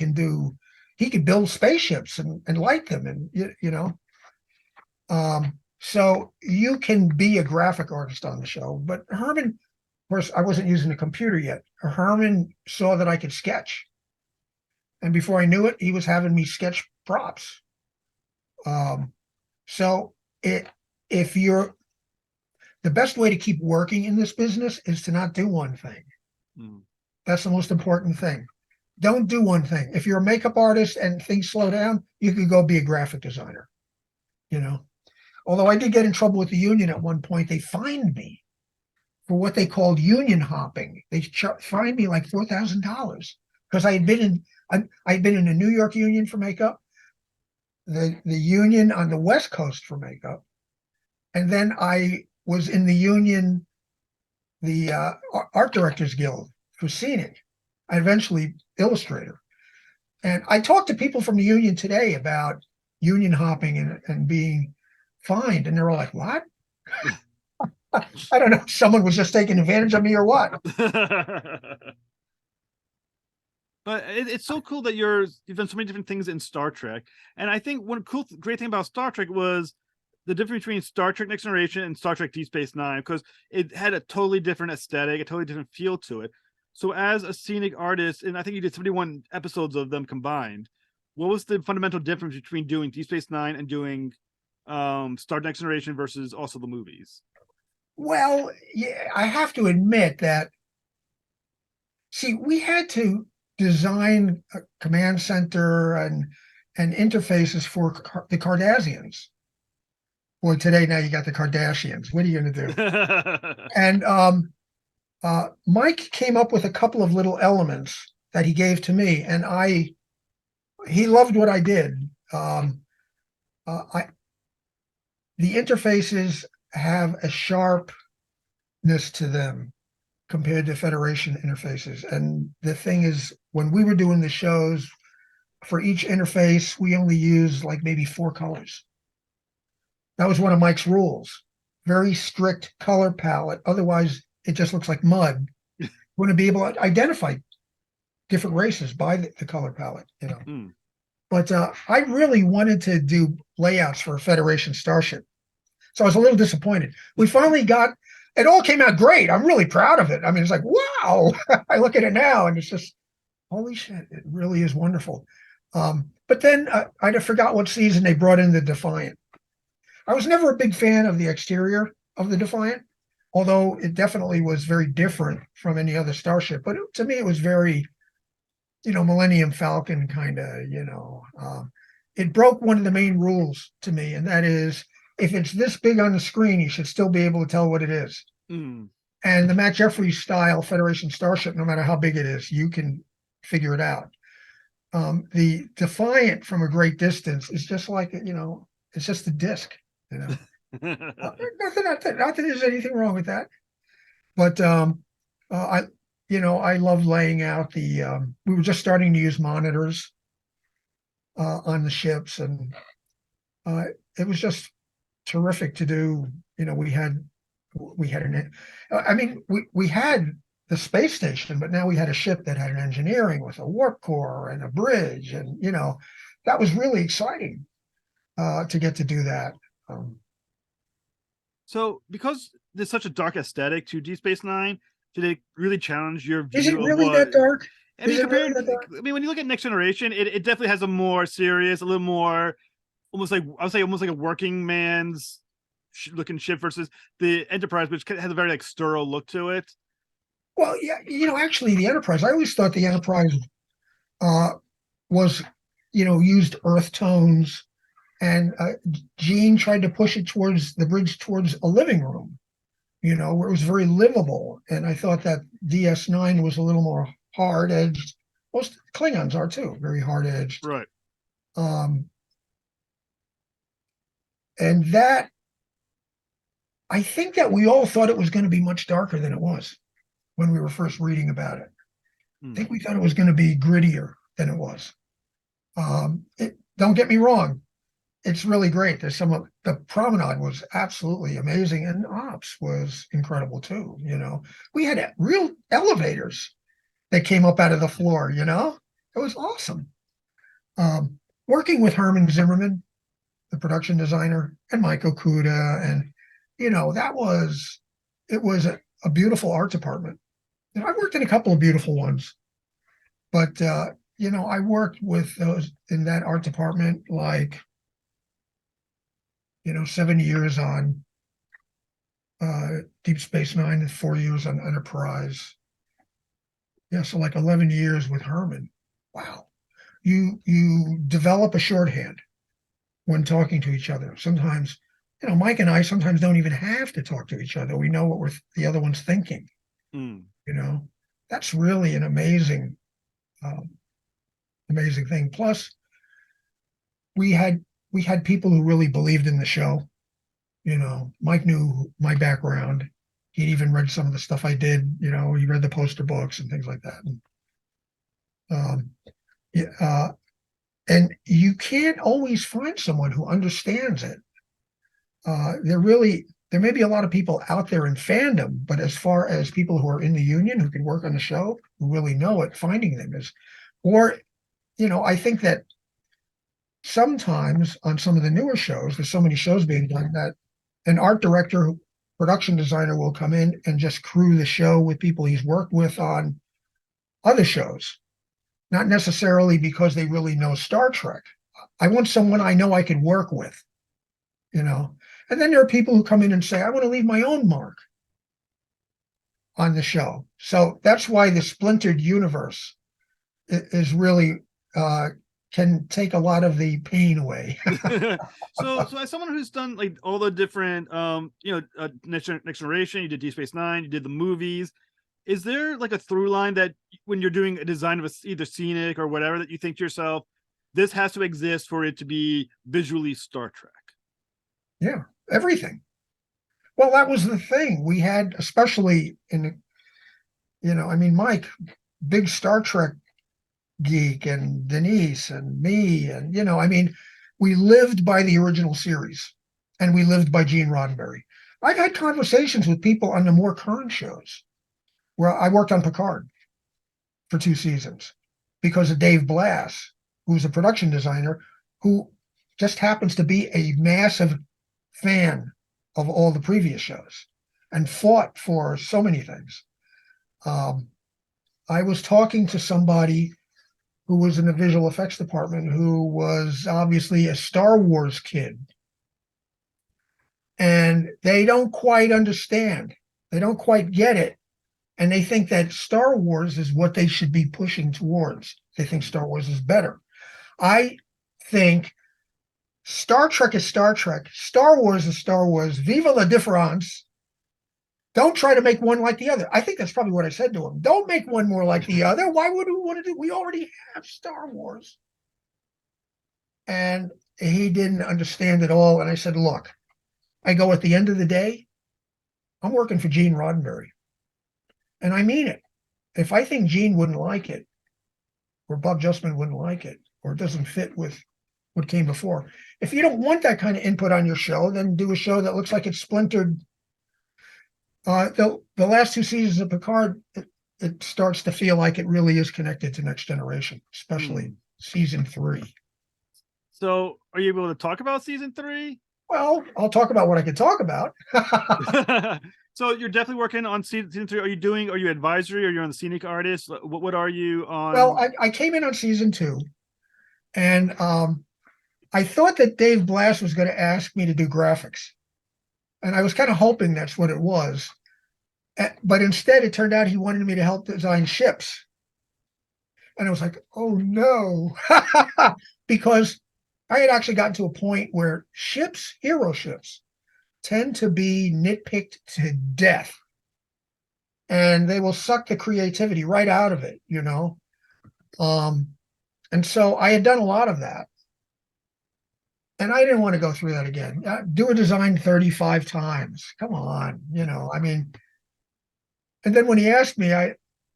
he could build spaceships and light them, and so you can be a graphic artist on the show. But Herman, of course, I wasn't using a computer yet. Herman saw that I could sketch, and before I knew it, he was having me sketch props. So if you're the best way to keep working in this business is to not do one thing. Mm. That's the most important thing. Don't do one thing. If you're a makeup artist and things slow down, you could go be a graphic designer. Although I did get in trouble with the union at one point, they fined me for what they called union hopping. They fined me like $4,000 because I had been in a New York union for makeup, the union on the West Coast for makeup, and then I was in the union, the Art Directors Guild for Scenic. I eventually illustrator. And I talked to people from the union today about union hopping and being fined. And they're all like, what? I don't know if someone was just taking advantage of me or what. But it's so cool that you've done so many different things in Star Trek. And I think one great thing about Star Trek was the difference between Star Trek Next Generation and Star Trek Deep Space Nine, because it had a totally different aesthetic, a totally different feel to it. So as a scenic artist, and I think you did 71 episodes of them combined, what was the fundamental difference between doing Deep Space Nine and doing Star Next Generation versus also the movies? Well, yeah, I have to admit that, we had to design a command center and interfaces for the Cardassians. Boy, today now you got the Kardashians. What are you going to do? And Mike came up with a couple of little elements that he gave to me, and he loved what I did. The interfaces have a sharpness to them compared to Federation interfaces. And the thing is, when we were doing the shows, for each interface, we only used like maybe 4 colors. That was one of Mike's rules. Very strict color palette. Otherwise, it just looks like mud. You want to be able to identify different races by the color palette, Mm. But I really wanted to do layouts for a Federation starship. So I was a little disappointed. We finally it all came out great. I'm really proud of it. I mean, it's like, wow. I look at it now and it's just, holy shit, it really is wonderful. But then I forgot what season they brought in the Defiant. I was never a big fan of the exterior of the Defiant, although it definitely was very different from any other starship. But to me, it was very, Millennium Falcon kind of, it broke one of the main rules to me, and that is, if it's this big on the screen, you should still be able to tell what it is. Mm. And the Matt Jeffries style Federation starship, no matter how big it is, you can figure it out. The Defiant from a great distance is just like, it's just a disc, not that there's anything wrong with that, but I love laying out we were just starting to use monitors on the ships, and it was just terrific to do. We had we had the space station, but now we had a ship that had an engineering with a warp core and a bridge, and that was really exciting to get to do that. So, because there's such a dark aesthetic to Deep Space Nine, did it really challenge your view Is it of really what? that dark? I mean, Is it really compared, that dark? I mean, when you look at Next Generation, it definitely has a more serious, a little more, almost like I would say, almost like a working man's looking ship versus the Enterprise, which has a very like sterile look to it. Well, yeah, actually, the Enterprise. I always thought the Enterprise was, used earth tones, and Gene tried to push it towards the bridge towards a living room, where it was very livable. And I thought that DS9 was a little more hard edged. Most Klingons are too, very hard edged. Right. And that, I think that we all thought it was going to be much darker than it was when we were first reading about it. I think we thought it was going to be grittier than it was. Don't get me wrong. It's really great. There's the promenade was absolutely amazing, and Ops was incredible too. We had real elevators that came up out of the floor. It was awesome. Working with Herman Zimmerman, the production designer, and Mike Okuda, and it was a beautiful art department. I worked in a couple of beautiful ones, but I worked with those in that art department, like 7 years on Deep Space Nine and 4 years on Enterprise. Yeah, so like 11 years with Herman. Wow. You develop a shorthand when talking to each other. Sometimes, Mike and I sometimes don't even have to talk to each other. We know what the other one's thinking. That's really an amazing thing. Plus, we had people who really believed in the show. Mike knew my background. He'd even read some of the stuff I did. He read the poster books and things like that. And you can't always find someone who understands it. There may be a lot of people out there in fandom, but as far as people who are in the union who can work on the show, who really know it, finding them is, I think that sometimes on some of the newer shows, there's so many shows being done that an art director, production designer will come in and just crew the show with people he's worked with on other shows, not necessarily because they really know Star Trek. I want someone I know I can work with, And then there are people who come in and say, I want to leave my own mark on the show. So that's why the splintered universe is really can take a lot of the pain away. So as someone who's done like all the different Next Generation, you did Deep Space Nine, you did the movies, is there like a through line that when you're doing a design of either Scenic or whatever that you think to yourself, this has to exist for it to be visually Star Trek? Yeah, everything. Well, that was the thing we had, especially Mike, big Star Trek geek, and Denise and me, and we lived by the original series, and we lived by Gene Roddenberry. I've had conversations with people on the more current shows where I worked on Picard for 2 seasons because of Dave Blass, who's a production designer who just happens to be a massive fan of all the previous shows and fought for so many things. I was talking to somebody who was in the visual effects department who was obviously a Star Wars kid. And they don't quite understand. They don't quite get it. And they think that Star Wars is what they should be pushing towards. They think Star Wars is better. I think Star Trek is Star Trek. Star Wars is Star Wars. Viva la différence. Don't try to make one like the other. I think that's probably what I said to him. Don't make one more like the other. Why would we want to do? We already have Star Wars. And he didn't understand it all. And I said, look, I go, at the end of the day, I'm working for Gene Roddenberry. And I mean it. If I think Gene wouldn't like it, or Bob Justman wouldn't like it, or it doesn't fit with what came before, if you don't want that kind of input on your show, then do a show that looks like it's splintered. The last 2 seasons of Picard, it starts to feel like it really is connected to Next Generation, especially season 3. So are you able to talk about season 3? Well, I'll talk about what I can talk about. So you're definitely working on season 3. Are you advisory, or you're on the Scenic artist? What are you on? Well, I came in on season 2, and I thought that Dave Blass was going to ask me to do graphics. And I was kind of hoping that's what it was. But instead, it turned out he wanted me to help design ships. And I was like, oh, no. Because I had actually gotten to a point where ships, hero ships, tend to be nitpicked to death. And they will suck the creativity right out of it, you know? And so I had done a lot of that. And I didn't want to go through that again. Do a design 35 times. Come on, you know, I mean, and then when he asked me,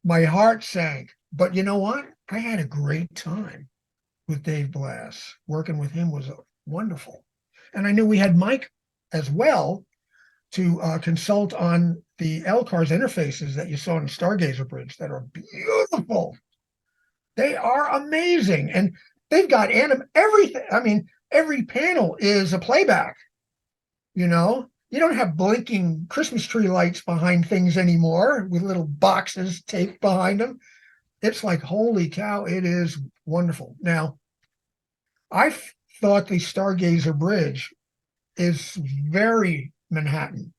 my heart sank. But you know what? I had a great time with Dave Blass. Working with him was wonderful. And I knew we had Mike as well to consult on the LCARS interfaces that you saw in Stargazer Bridge that are beautiful. They are amazing. And they've got everything. I mean, every panel is a playback. You know, you don't have blinking Christmas tree lights behind things anymore with little boxes taped behind them. It's like, holy cow, it is wonderful. Now, I thought the Stargazer Bridge is very Manhattan.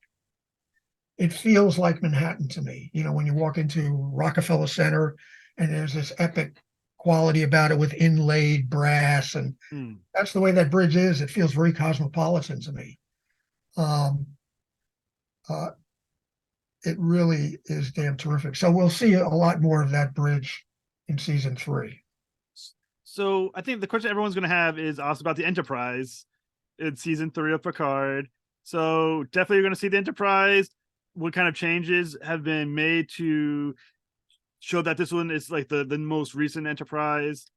It feels like Manhattan to me. You know, when you walk into Rockefeller Center and there's this epic quality about it with inlaid brass, and that's the way that bridge is. It feels very cosmopolitan to me. It really is damn terrific. So we'll see a lot more of that bridge in season 3. So I think the question everyone's going to have is also about the Enterprise in season 3 of Picard. So definitely you're going to see the Enterprise. What kind of changes have been made to show that this one is like the most recent Enterprise?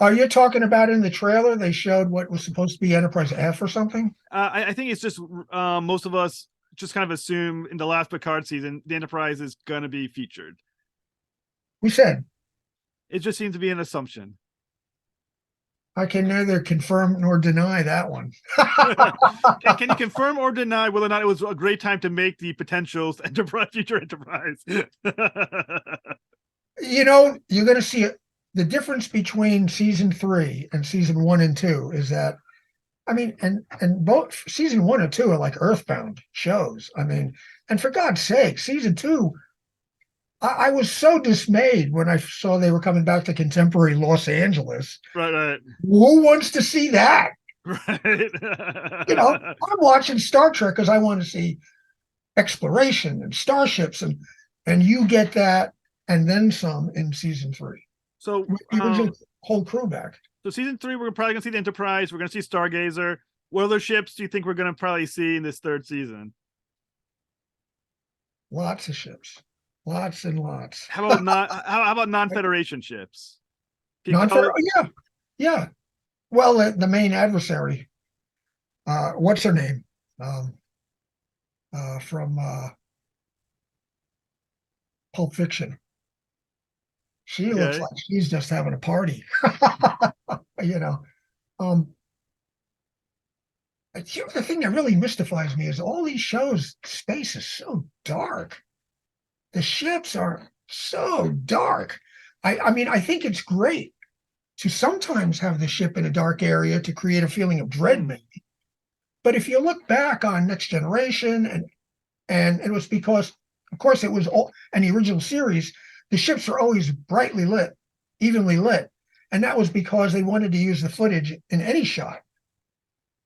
Are you talking about in the trailer? They showed what was supposed to be Enterprise F or something? I think it's just most of us just kind of assume in the last Picard season, the Enterprise is going to be featured. We said. It just seems to be an assumption. I can neither confirm nor deny that one. Can you confirm or deny whether or not it was a great time to make the potential future Enterprise? You know, you're going to see it. The difference between season 3 and season 1 and 2 is that, I mean, and both season 1 and 2 are like Earthbound shows. I mean, and for God's sake, season 2, I was so dismayed when I saw they were coming back to contemporary Los Angeles. Right. Who wants to see that? Right. You know, I'm watching Star Trek because I want to see exploration and starships, and you get that and then some in season 3. So even whole crew back. So season 3, we're probably gonna see the Enterprise. We're gonna see Stargazer. What other ships do you think we're gonna probably see in this 3rd season? Lots of ships. Lots and lots. How about non-Federation ships? Non-Federation, yeah. Well, the main adversary, what's her name? From Pulp Fiction. She looks like she's just having a party. You know. The thing that really mystifies me is all these shows, space is so dark. The ships are so dark. I mean, I think it's great to sometimes have the ship in a dark area to create a feeling of dread, maybe. But if you look back on Next Generation, and it was because, of course, it was all in the original series, the ships were always brightly lit, evenly lit. And that was because they wanted to use the footage in any shot.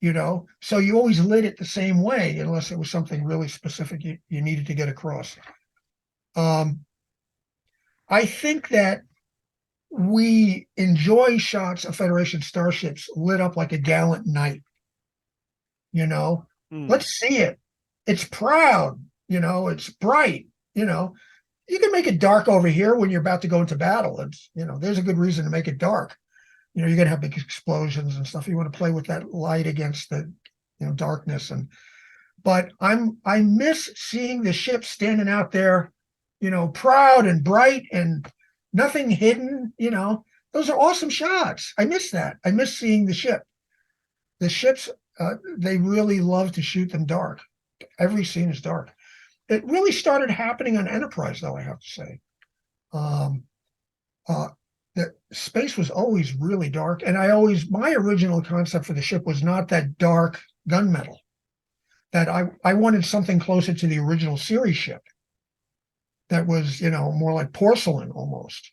So you always lit it the same way, unless it was something really specific you needed to get across. I think that we enjoy shots of Federation starships lit up like a gallant knight. Let's see it. It's proud, it's bright, you can make it dark over here when you're about to go into battle. It's, there's a good reason to make it dark. You're going to have big explosions and stuff. You want to play with that light against the, darkness. But I miss seeing the ship standing out there, proud and bright and nothing hidden, those are awesome shots. I miss that. I miss seeing the ship. The ships, they really love to shoot them dark. Every scene is dark. It really started happening on Enterprise, though, I have to say. The space was always really dark, and my original concept for the ship was not that dark gunmetal. That I wanted something closer to the original series ship. That was, more like porcelain almost.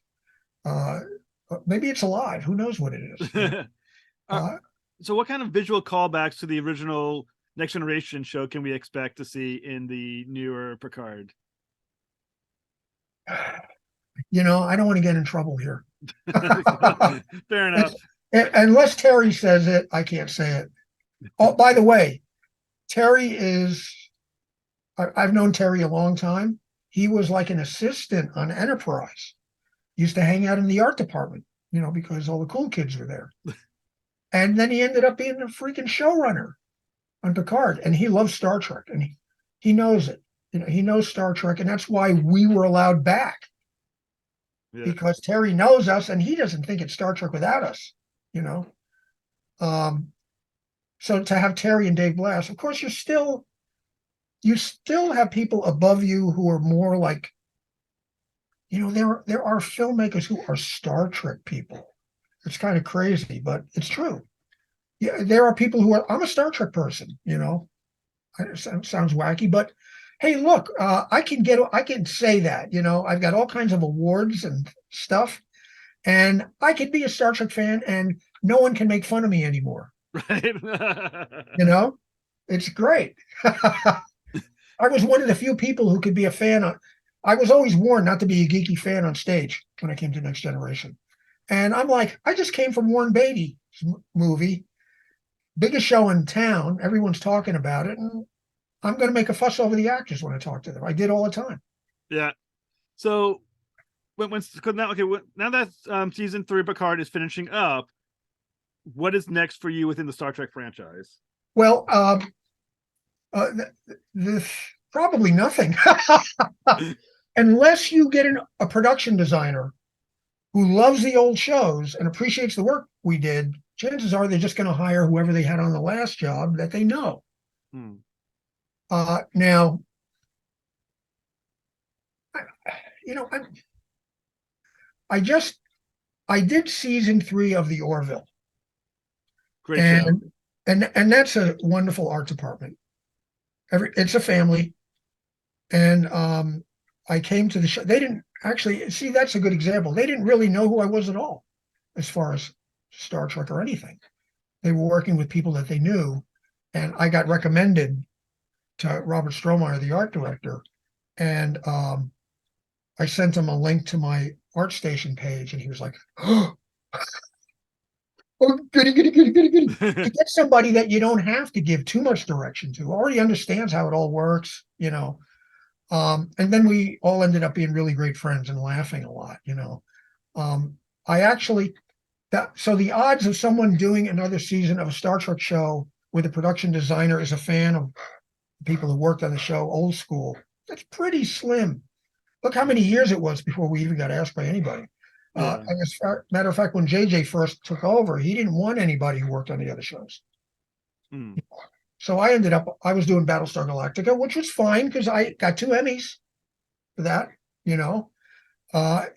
Maybe it's alive. Who knows what it is? So what kind of visual callbacks to the original Next Generation show can we expect to see in the newer Picard? I don't want to get in trouble here. Fair enough. Unless Terry says it, I can't say it. Oh, by the way, I've known Terry a long time. He was like an assistant on Enterprise. Used to hang out in the art department, because all the cool kids were there. And then he ended up being a freaking showrunner on Picard, and he loves Star Trek, and he knows it. He knows Star Trek, and that's why we were allowed back. Yeah. Because Terry knows us, and he doesn't think it's Star Trek without us. So to have Terry and Dave Blass, of course, you still have people above you who are more like, there are filmmakers who are Star Trek people. It's kind of crazy, but it's true. Yeah, there are people I'm a Star Trek person, it sounds wacky, but hey, look, I can say that, I've got all kinds of awards and stuff, and I could be a Star Trek fan and no one can make fun of me anymore. Right. It's great. I was one of the few people who could be a fan. I was always warned not to be a geeky fan on stage when I came to Next Generation. And I'm like, I just came from Warren Beatty's movie, biggest show in town. Everyone's talking about it. And I'm going to make a fuss over the actors when I talk to them. I did all the time. Yeah. So now that season 3 of Picard is finishing up, what is next for you within the Star Trek franchise? Well, probably nothing. Unless you get a production designer who loves the old shows and appreciates the work we did, chances are they're just going to hire whoever they had on the last job that they know. Now, I did season 3 of the Orville. Great show. And that's a wonderful art department. It's a family. And I came to the show. They didn't actually see, that's a good example. They didn't really know who I was at all as far as Star Trek or anything. They were working with people that they knew. And I got recommended to Robert Strohmeyer, the art director. And I sent him a link to my ArtStation page. And he was like, oh, goody. To get somebody that you don't have to give too much direction to, already understands how it all works, and then we all ended up being really great friends and laughing a lot, so the odds of someone doing another season of a Star Trek show where the production designer is a fan of the people who worked on the show, old school, that's pretty slim. Look how many years it was before we even got asked by anybody. And as a matter of fact, when JJ first took over, he didn't want anybody who worked on the other shows. So I was doing Battlestar Galactica, which was fine because I got 2 Emmys for that, I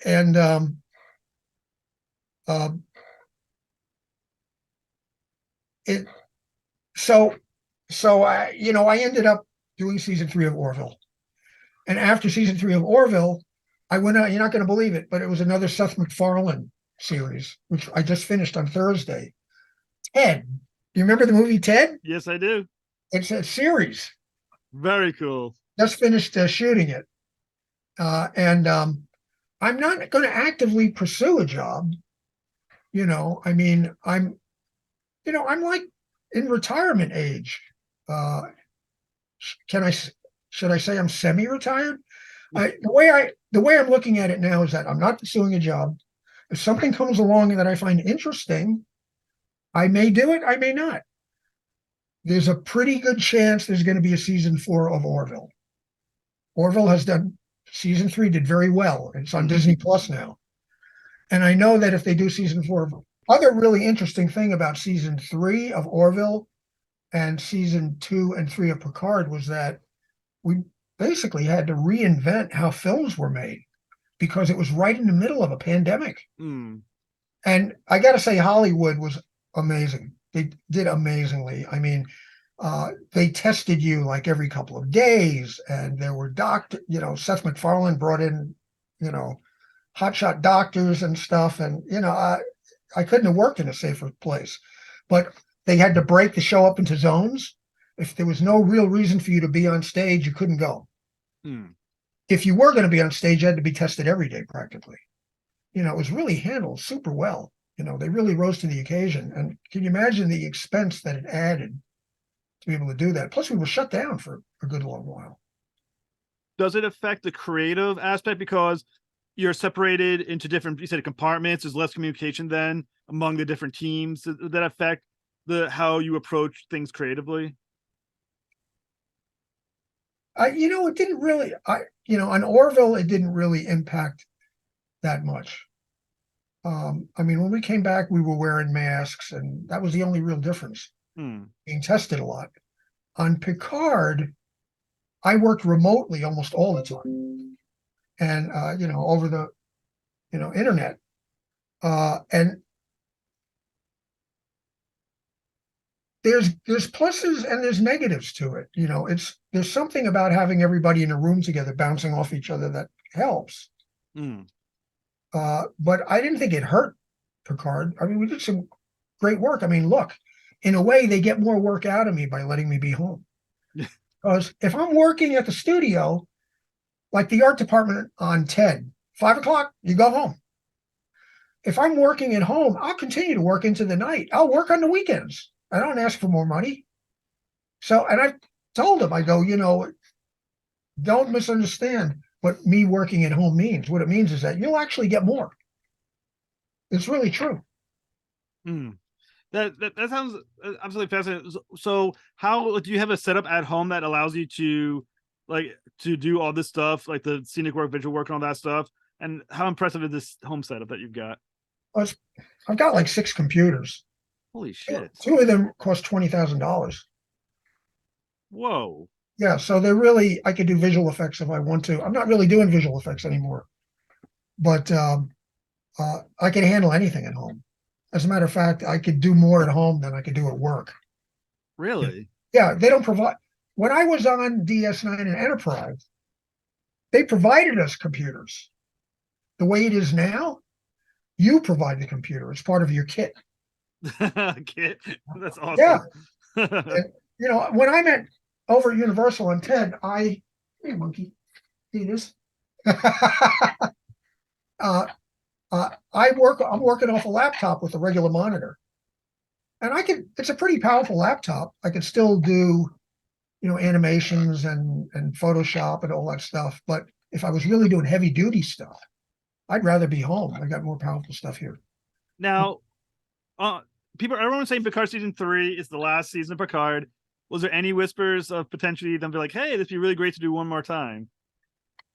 ended up doing season 3 of Orville. And after season 3 of Orville, I went out, you're not going to believe it, but it was another Seth MacFarlane series, which I just finished on Thursday. Ted, You remember the movie Ted? Yes, I do. It's a series. Very cool. Just finished shooting it. And I'm not going to actively pursue a job. I mean, I'm like in retirement age. Uh, should I say I'm semi-retired? The way I'm looking at it now is that I'm not pursuing a job. If something comes along that I find interesting, I may do it, I may not. There's a pretty good chance there's going to be a season 4 of Orville. Orville has done season 3 did very well. It's on Disney Plus now. And I know that if they do season 4 of other really interesting thing about season 3 of Orville and season 2 and 3 of Picard was that we basically had to reinvent how films were made because it was right in the middle of a pandemic. Mm. And I got to say, Hollywood was amazing. They did amazingly. I mean, they tested you like every couple of days, and there were Seth MacFarlane brought in, hotshot doctors and stuff. And, I couldn't have worked in a safer place, but they had to break the show up into zones. If there was no real reason for you to be on stage, you couldn't go. Mm. If you were going to be on stage, you had to be tested every day practically. It was really handled super well. They really rose to the occasion. And can you imagine the expense that it added to be able to do that? Plus, we were shut down for a good long while. Does it affect the creative aspect because you're separated into different, you said, compartments? There's less communication then among the different teams. Does that affect how you approach things creatively? It didn't really. On Orville, it didn't really impact that much. I mean, when we came back, we were wearing masks, and that was the only real difference. Being tested a lot. On Picard, I worked remotely almost all the time, and over the internet, and there's pluses and there's negatives to it. There's something about having everybody in a room together, bouncing off each other, that helps. But I didn't think it hurt Picard. I mean, we did some great work. I mean, look, in a way, they get more work out of me by letting me be home. Because if I'm working at the studio, like the art department on Ted, 5 o'clock, you go home. If I'm working at home, I'll continue to work into the night. I'll work on the weekends. I don't ask for more money. So, and I told him, I go, don't misunderstand what me working at home means. What it means is that you'll actually get more. It's really true. That sounds absolutely fascinating. So how do you have a setup at home that allows you to do all this stuff, like the scenic work, visual work, and all that stuff? And how impressive is this home setup that you've got? I've got like 6 computers. Holy shit. 2 of them cost $20,000. Whoa. Yeah, so I could do visual effects if I want to. I'm not really doing visual effects anymore, but I can handle anything at home. As a matter of fact, I could do more at home than I could do at work. Really? Yeah, they don't provide. When I was on DS9 and Enterprise, they provided us computers. The way it is now, you provide the computer. It's part of your kit. Kit? That's awesome. Yeah. And, when I'm over at Universal on Ted, hey, monkey, see this? I'm working off a laptop with a regular monitor. And it's a pretty powerful laptop. I can still do, animations and Photoshop and all that stuff. But if I was really doing heavy duty stuff, I'd rather be home. I got more powerful stuff here. Now, everyone's saying Picard season 3 is the last season of Picard. Was there any whispers of potentially them be like, hey, this would be really great to do one more time?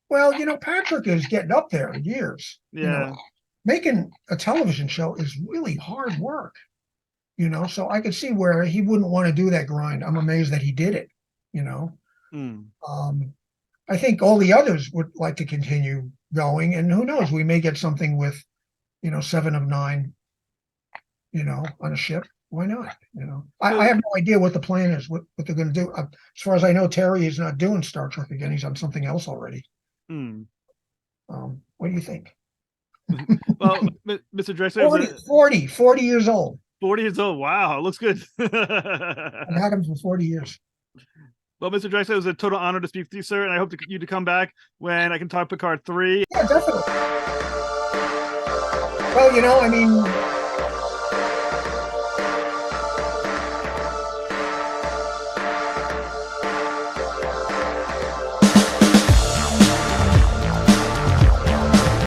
Well, Patrick is getting up there in years. Yeah. Making a television show is really hard work. So I could see where he wouldn't want to do that grind. I'm amazed that he did it. I think all the others would like to continue going, and who knows, we may get something with 7 of 9 on a ship. Why not? I have no idea what the plan is, what they're going to do. As far as I know, Terry is not doing Star Trek again. He's on something else already. What do you think? Well, Mr. Drexler, 40 years old. 40 years old. Wow, looks good. I've had him for 40 years. Well, Mr. Drexler, it was a total honor to speak with you, sir, and I hope you to come back when I can talk Picard 3. Yeah, definitely. Well, I mean,